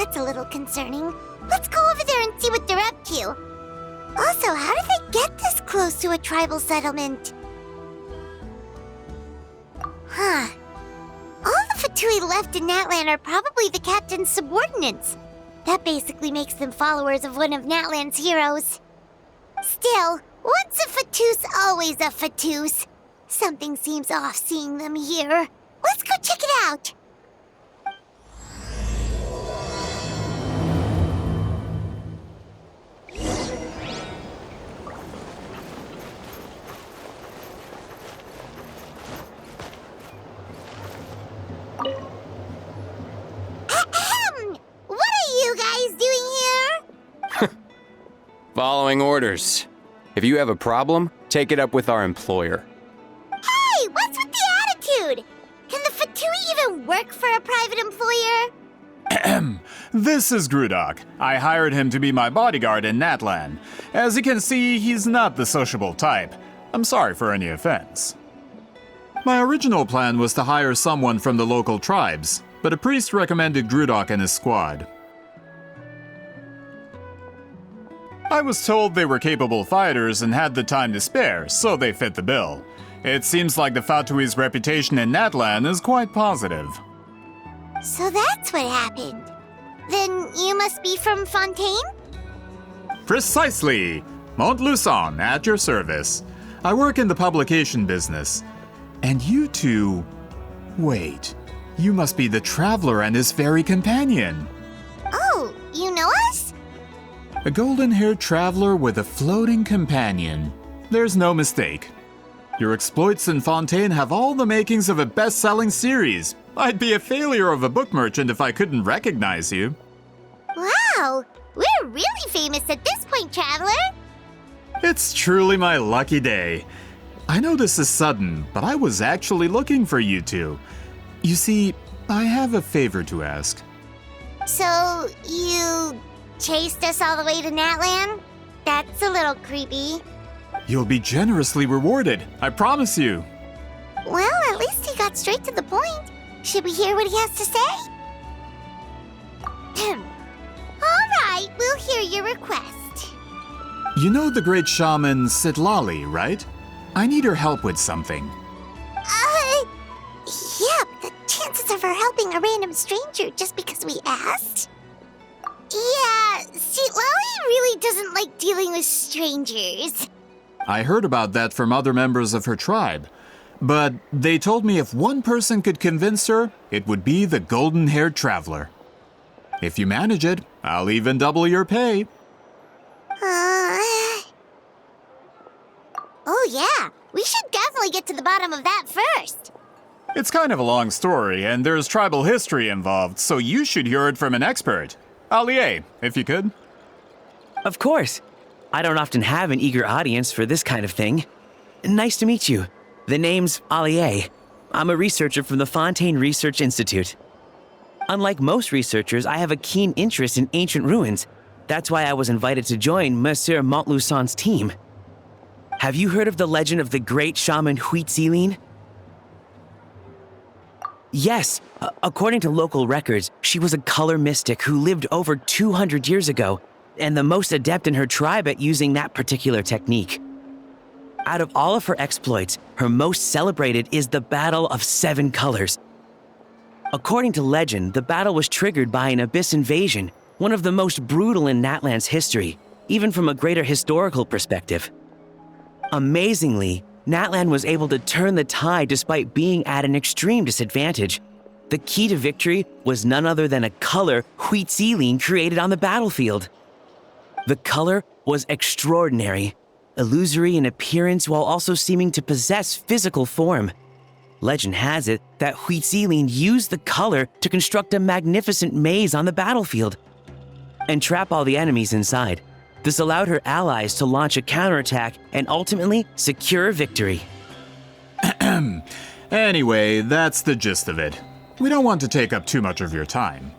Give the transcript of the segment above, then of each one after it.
that's a little concerning. Let's go over there and see what they're up to. Also, how did they get this close to a tribal settlement? Huh. All the Fatui left in Natlan are probably the captain's subordinates. That basically makes them followers of one of Natlan's heroes. Still, once a Fatuse, always a Fatuse. Something seems off seeing them here. Let's go check it out. Ahem! What are you guys doing here? Following orders. If you have a problem, take it up with our employer. Hey, what's with the attitude? Can the Fatui even work for a private employer? Ahem. This is Grudok. I hired him to be my bodyguard in Natlan. As you can see, he's not the sociable type. I'm sorry for any offense. My original plan was to hire someone from the local tribes, but a priest recommended Grudok and his squad. I was told they were capable fighters and had the time to spare, so they fit the bill. It seems like the Fatui's reputation in Natlan is quite positive. So that's what happened. Then you must be from Fontaine? Precisely! Montluçon, at your service. I work in the publication business. And you two... Wait, you must be the traveler and his fairy companion. Oh, you know us? A golden-haired traveler with a floating companion. There's no mistake. Your exploits in Fontaine have all the makings of a best-selling series. I'd be a failure of a book merchant if I couldn't recognize you. Wow, we're really famous at this point, Traveler. It's truly my lucky day. I know this is sudden, but I was actually looking for you two. You see, I have a favor to ask. So, you chased us all the way to Natlan? That's a little creepy. You'll be generously rewarded, I promise you. Well, at least he got straight to the point. Should we hear what he has to say? All right, we'll hear your request. You know the great shaman Sitlali, right? I need her help with something. Yeah, the chances of her helping a random stranger just because we asked? Yeah, see, Lolly really doesn't like dealing with strangers. I heard about that from other members of her tribe. But they told me if one person could convince her, it would be the golden-haired traveler. If you manage it, I'll even double your pay. Oh yeah, we should definitely get to the bottom of that first. It's kind of a long story, and there's tribal history involved, so you should hear it from an expert. Allier, if you could. Of course. I don't often have an eager audience for this kind of thing. Nice to meet you. The name's Allier. I'm a researcher from the Fontaine Research Institute. Unlike most researchers, I have a keen interest in ancient ruins. That's why I was invited to join Monsieur Montluçon's team. Have you heard of the legend of the great shaman Huitzilin? Yes, according to local records, she was a color mystic who lived over 200 years ago, and the most adept in her tribe at using that particular technique. Out of all of her exploits, her most celebrated is the Battle of Seven Colors. According to legend, the battle was triggered by an abyss invasion, one of the most brutal in Natlan's history, even from a greater historical perspective. Amazingly, Natlan was able to turn the tide despite being at an extreme disadvantage. The key to victory was none other than a color Huitzilin created on the battlefield. The color was extraordinary, illusory in appearance while also seeming to possess physical form. Legend has it that Huitzilin used the color to construct a magnificent maze on the battlefield and trap all the enemies inside. This allowed her allies to launch a counterattack and ultimately secure victory. Anyway, that's the gist of it. We don't want to take up too much of your time.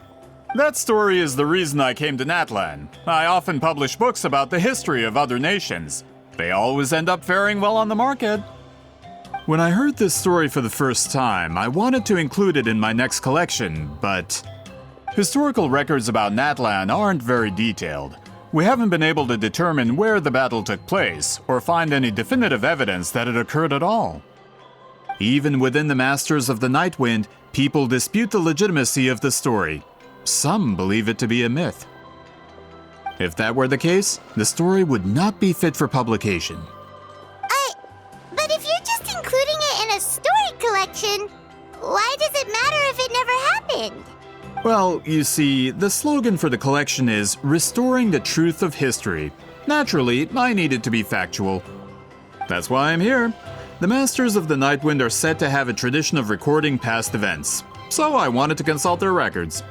That story is the reason I came to Natlan. I often publish books about the history of other nations. They always end up faring well on the market. When I heard this story for the first time, I wanted to include it in my next collection, but Historical records about Natlan aren't very detailed. We haven't been able to determine where the battle took place or find any definitive evidence that it occurred at all. Even within the Masters of the Nightwind, people dispute the legitimacy of the story. Some believe it to be a myth. If that were the case, the story would not be fit for publication. But if you're just including it in a story collection, why does it matter if it never happened? Well, you see, the slogan for the collection is Restoring the Truth of History. Naturally, I needed to be factual. That's why I'm here. The Masters of the Nightwind are said to have a tradition of recording past events, so I wanted to consult their records.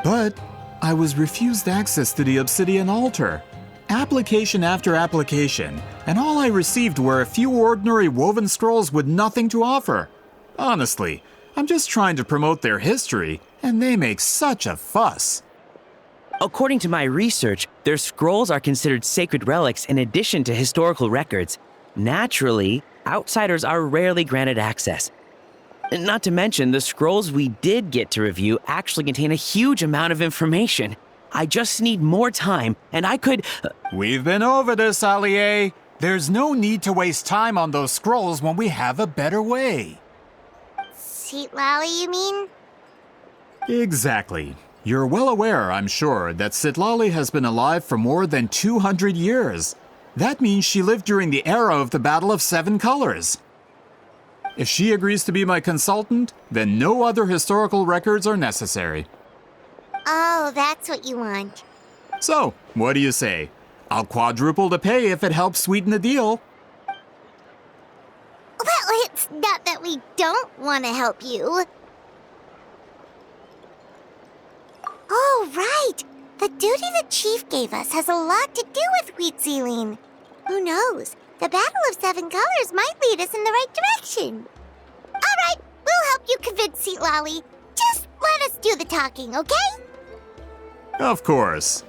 But I was refused access to the Obsidian Altar. Application after application, and all I received were a few ordinary woven scrolls with nothing to offer. Honestly, I'm just trying to promote their history, and they make such a fuss. According to my research, their scrolls are considered sacred relics in addition to historical records. Naturally, outsiders are rarely granted access. Not to mention, the scrolls we did get to review actually contain a huge amount of information. I just need more time, and I could... We've been over this, Allier. There's no need to waste time on those scrolls when we have a better way. Seat Lally, you mean? Exactly. You're well aware, I'm sure, that Sitlali has been alive for more than 200 years. That means she lived during the era of the Battle of Seven Colors. If she agrees to be my consultant, then no other historical records are necessary. Oh, that's what you want. So, what do you say? I'll quadruple the pay if it helps sweeten the deal. Well, it's not that we don't want to help you. Oh, right. The duty the chief gave us has a lot to do with wheat sealing. Who knows? The Battle of Seven Colors might lead us in the right direction. All right, we'll help you convince Seat Lolly. Just let us do the talking, okay? Of course.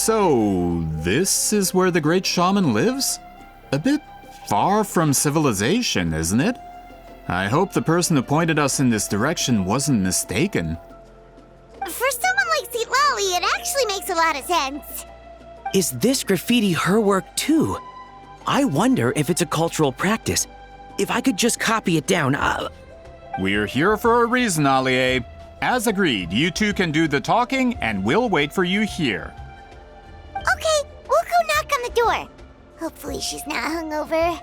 So, this is where the great shaman lives? A bit far from civilization, isn't it? I hope the person who pointed us in this direction wasn't mistaken. For someone like Seat Lolly, it actually makes a lot of sense. Is this graffiti her work too? I wonder if it's a cultural practice. If I could just copy it down, We're here for a reason, Allier. As agreed, you two can do the talking, and we'll wait for you here. Okay, we'll go knock on the door. Hopefully she's not hungover.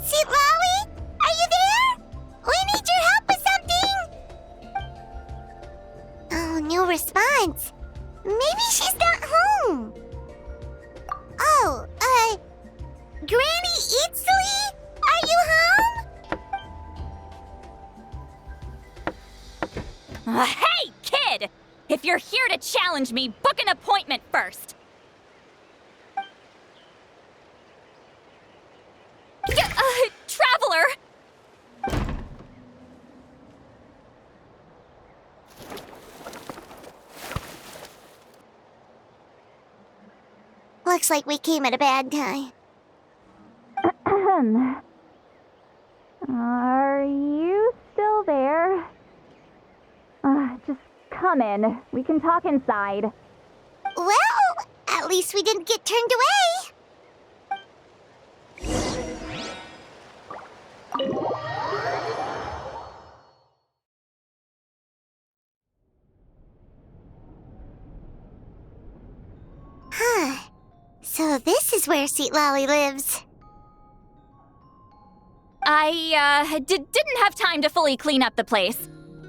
Seat Lolly? Are you there? We need your help with something! Oh, no response. Maybe she's not home. Oh, Granny Eatsley? Are you home? Hey, kid! If you're here to challenge me, book an appointment first. Traveler! Looks like we came at a bad time. Are you still there? Just come in. We can talk inside. Well, At least we didn't get turned away. Huh. So this is where Seatlally lives. I didn't have time to fully clean up the place.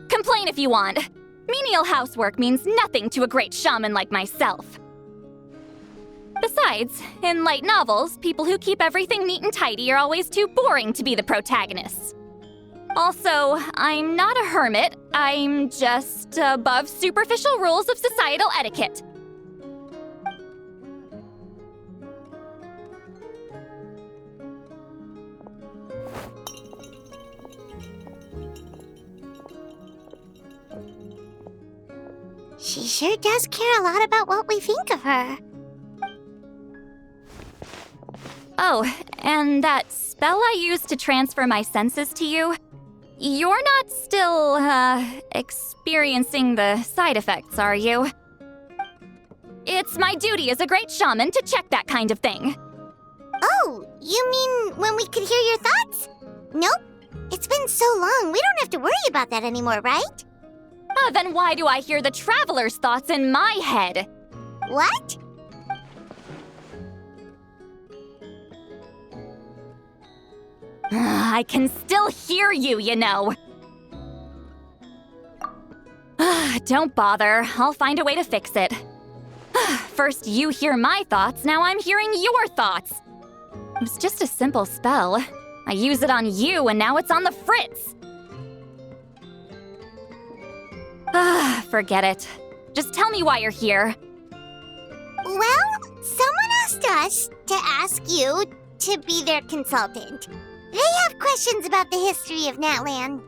Complain if you want. Menial housework means nothing to a great shaman like myself. Besides, in light novels, people who keep everything neat and tidy are always too boring to be the protagonists. Also, I'm not a hermit. I'm just above superficial rules of societal etiquette. She sure does care a lot about what we think of her. Oh, and that spell I used to transfer my senses to you? You're not still, experiencing the side effects, are you? It's my duty as a great shaman to check that kind of thing. Oh, you mean when we could hear your thoughts? Nope. It's been so long, we don't have to worry about that anymore, right? Then why do I hear the traveler's thoughts in my head? What? I can still hear you, you know. Don't bother. I'll find a way to fix it. First you hear my thoughts, now I'm hearing your thoughts. It was just a simple spell. I use it on you, and now it's on the fritz. Forget it. Just tell me why you're here. Well, someone asked us to ask you to be their consultant. They have questions about the history of Natlan.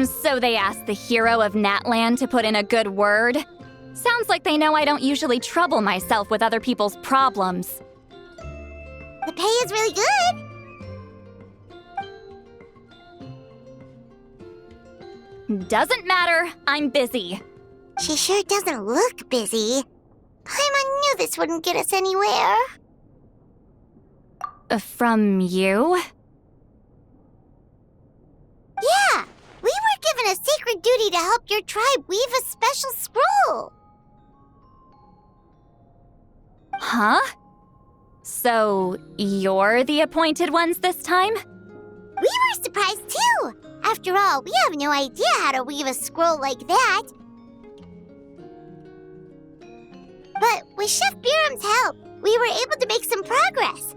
So they asked the hero of Natlan to put in a good word? Sounds like they know I don't usually trouble myself with other people's problems. The pay is really good. Doesn't matter, I'm busy. She sure doesn't look busy. Paimon knew this wouldn't get us anywhere. From you? Yeah, we were given a sacred duty to help your tribe weave a special scroll. Huh? So, you're the appointed ones this time? We were surprised too. After all, we have no idea how to weave a scroll like that. But with Chef Biram's help, we were able to make some progress.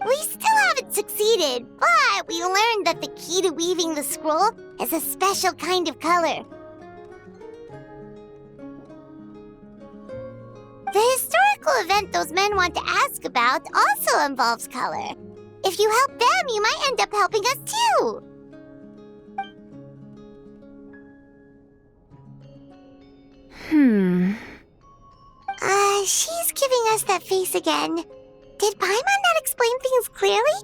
We still haven't succeeded, but we learned that the key to weaving the scroll is a special kind of color. The historical event those men want to ask about also involves color. If you help them, you might end up helping us too. She's giving us that face again. Did Paimon not explain things clearly?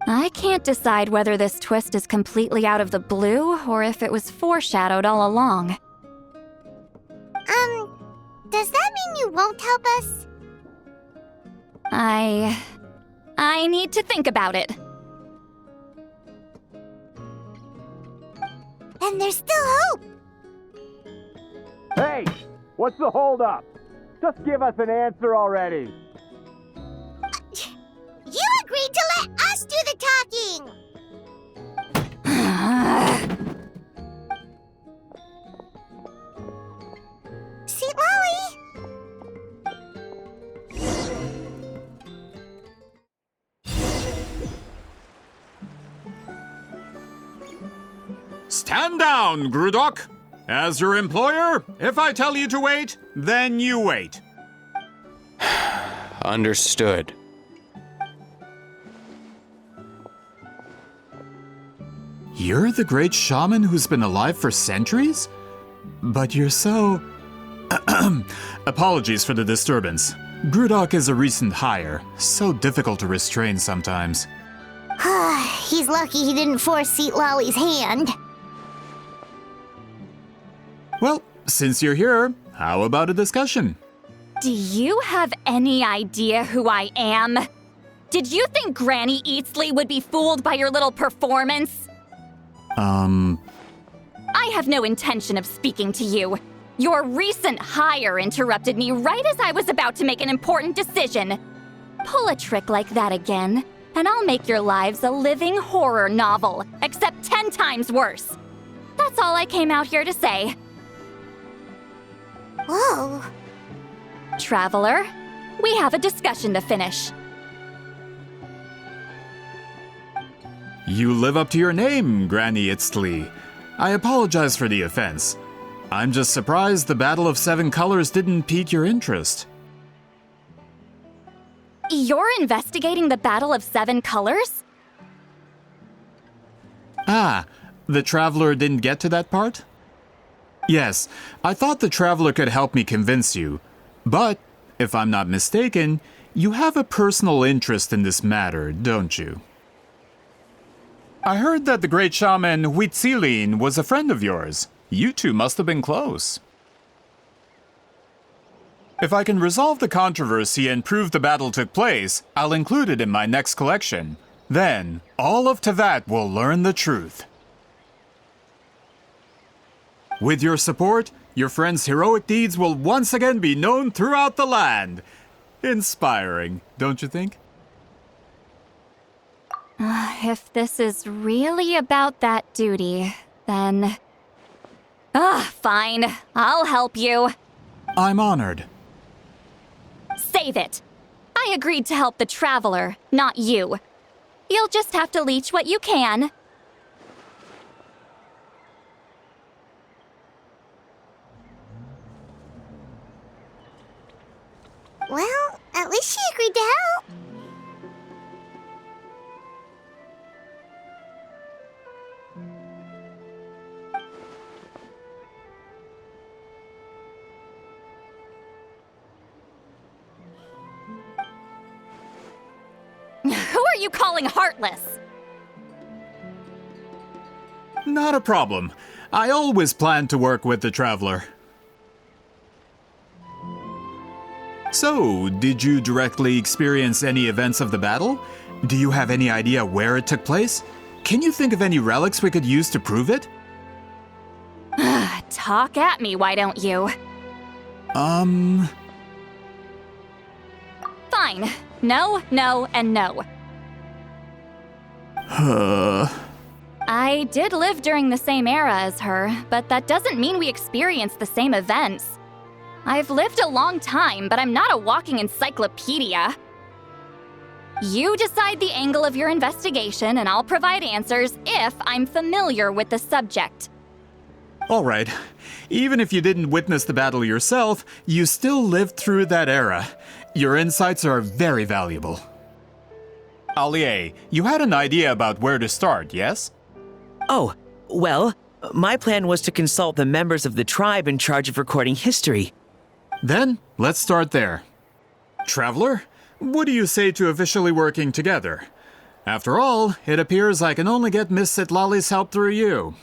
I can't decide whether this twist is completely out of the blue or if it was foreshadowed all along. Does that mean you won't help us? I need to think about it. And there's still hope. Hey, what's the holdup? Just give us an answer already. You agreed to let us do the talking! Seatlally! Stand down, Grudok. As your employer, if I tell you to wait, then you wait. Understood. You're the great shaman who's been alive for centuries? But you're so... Apologies for the disturbance. Grudok is a recent hire, so difficult to restrain sometimes. He's lucky he didn't force Seatlally's hand. Well, since you're here, how about a discussion? Do you have any idea who I am? Did you think Granny Eatsley would be fooled by your little performance? I have no intention of speaking to you. Your recent hire interrupted me right as I was about to make an important decision. Pull a trick like that again, and I'll make your lives a living horror novel, except 10 times worse. That's all I came out here to say. Whoa. Traveler, we have a discussion to finish. You live up to your name, Granny Itztli. I apologize for the offense. I'm just surprised the Battle of Seven Colors didn't pique your interest. You're investigating the Battle of Seven Colors? Ah, the Traveler didn't get to that part? Yes, I thought the Traveler could help me convince you. But, if I'm not mistaken, you have a personal interest in this matter, don't you? I heard that the great shaman Huitzilin was a friend of yours. You two must have been close. If I can resolve the controversy and prove the battle took place, I'll include it in my next collection. Then, all of Tevat will learn the truth. With your support, your friend's heroic deeds will once again be known throughout the land. Inspiring, don't you think? If this is really about that duty, then... fine. I'll help you. I'm honored. Save it. I agreed to help the Traveler, not you. You'll just have to leech what you can. Well, at least she agreed to help. Who are you calling heartless? Not a problem. I always planned to work with the Traveler. So, did you directly experience any events of the battle? Do you have any idea where it took place? Can you think of any relics we could use to prove it? Talk at me, why don't you? Fine. No, no, and no. I did live during the same era as her, but that doesn't mean we experienced the same events. I've lived a long time, but I'm not a walking encyclopedia. You decide the angle of your investigation, and I'll provide answers if I'm familiar with the subject. All right. Even if you didn't witness the battle yourself, you still lived through that era. Your insights are very valuable. Allie, you had an idea about where to start, yes? Oh, well, my plan was to consult the members of the tribe in charge of recording history. Then, let's start there. Traveler, what do you say to officially working together? After all, it appears I can only get Miss Sitlali's help through you.